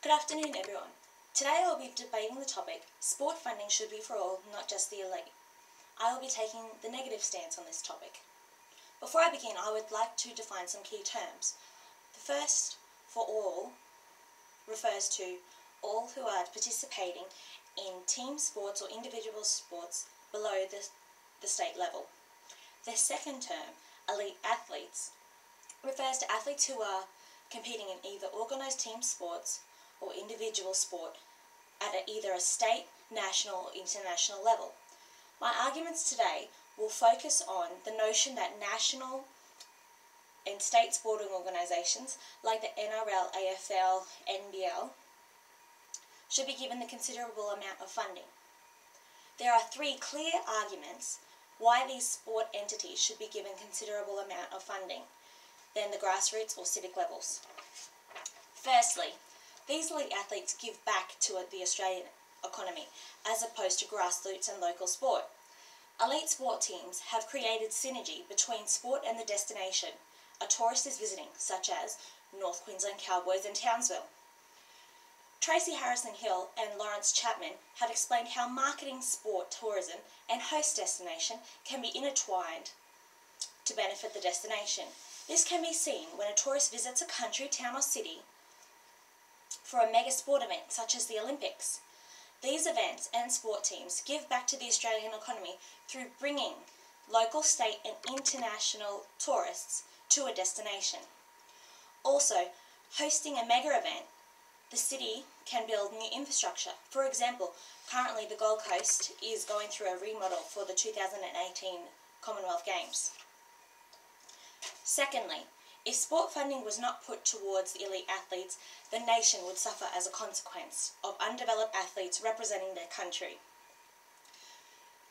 Good afternoon, everyone. Today I will be debating the topic, sport funding should be for all, not just the elite. I will be taking the negative stance on this topic. Before I begin, I would like to define some key terms. The first, for all, refers to all who are participating in team sports or individual sports below the state level. The second term, elite athletes, refers to athletes who are competing in either organised team sports or individual sport at either a state, national or international level. My arguments today will focus on the notion that national and state sporting organisations like the NRL, AFL, NBL should be given the considerable amount of funding. There are three clear arguments why these sport entities should be given considerable amount of funding than the grassroots or civic levels. Firstly, these elite athletes give back to the Australian economy as opposed to grassroots and local sport. Elite sport teams have created synergy between sport and the destination a tourist is visiting, such as North Queensland Cowboys and Townsville. Tracy Harrison-Hill and Lawrence Chapman have explained how marketing sport tourism and host destination can be intertwined to benefit the destination. This can be seen when a tourist visits a country, town or city for a mega sport event such as the Olympics. These events and sport teams give back to the Australian economy through bringing local, state and international tourists to a destination. Also, hosting a mega event, the city can build new infrastructure. For example, currently the Gold Coast is going through a remodel for the 2018 Commonwealth Games. Secondly, if sport funding was not put towards the elite athletes, the nation would suffer as a consequence of undeveloped athletes representing their country.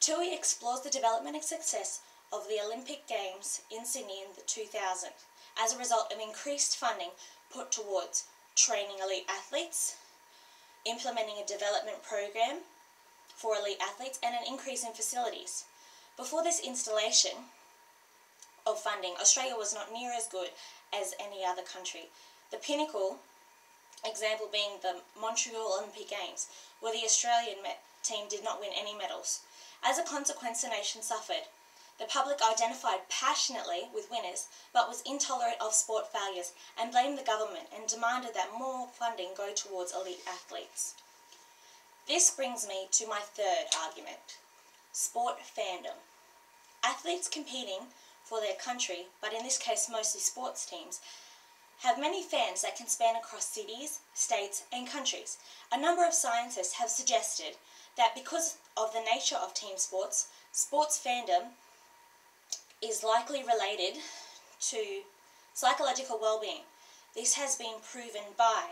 TUI explores the development and success of the Olympic Games in Sydney in the 2000 as a result of increased funding put towards training elite athletes, implementing a development program for elite athletes and an increase in facilities. Before this installation of funding, Australia was not near as good as any other country. The pinnacle example being the Montreal Olympic Games, where the Australian team did not win any medals. As a consequence, the nation suffered. The public identified passionately with winners, but was intolerant of sport failures and blamed the government and demanded that more funding go towards elite athletes. This brings me to my third argument, sport fandom. Athletes competing for their country, but in this case mostly sports teams, have many fans that can span across cities, states and countries. A number of scientists have suggested that because of the nature of team sports, sports fandom is likely related to psychological well-being. This has been proven by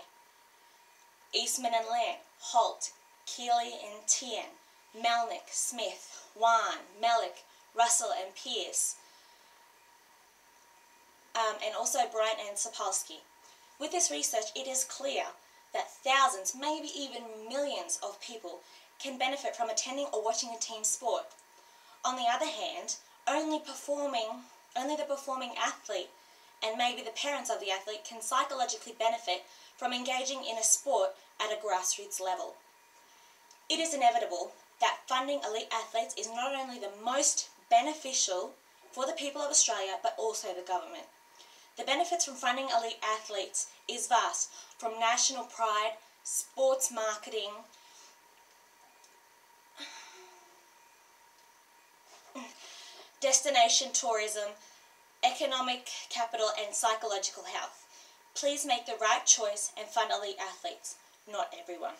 Eastman and Lamb, Holt, Keeley and Tien, Melnick, Smith, Wan, Melick, Russell and Pierce, and also Bryant and Sapolsky. With this research, it is clear that thousands, maybe even millions of people can benefit from attending or watching a team sport. On the other hand, only the performing athlete and maybe the parents of the athlete can psychologically benefit from engaging in a sport at a grassroots level. It is inevitable that funding elite athletes is not only the most beneficial for the people of Australia, but also the government. The benefits from funding elite athletes is vast, from national pride, sports marketing, destination tourism, economic capital and psychological health. Please make the right choice and fund elite athletes, not everyone.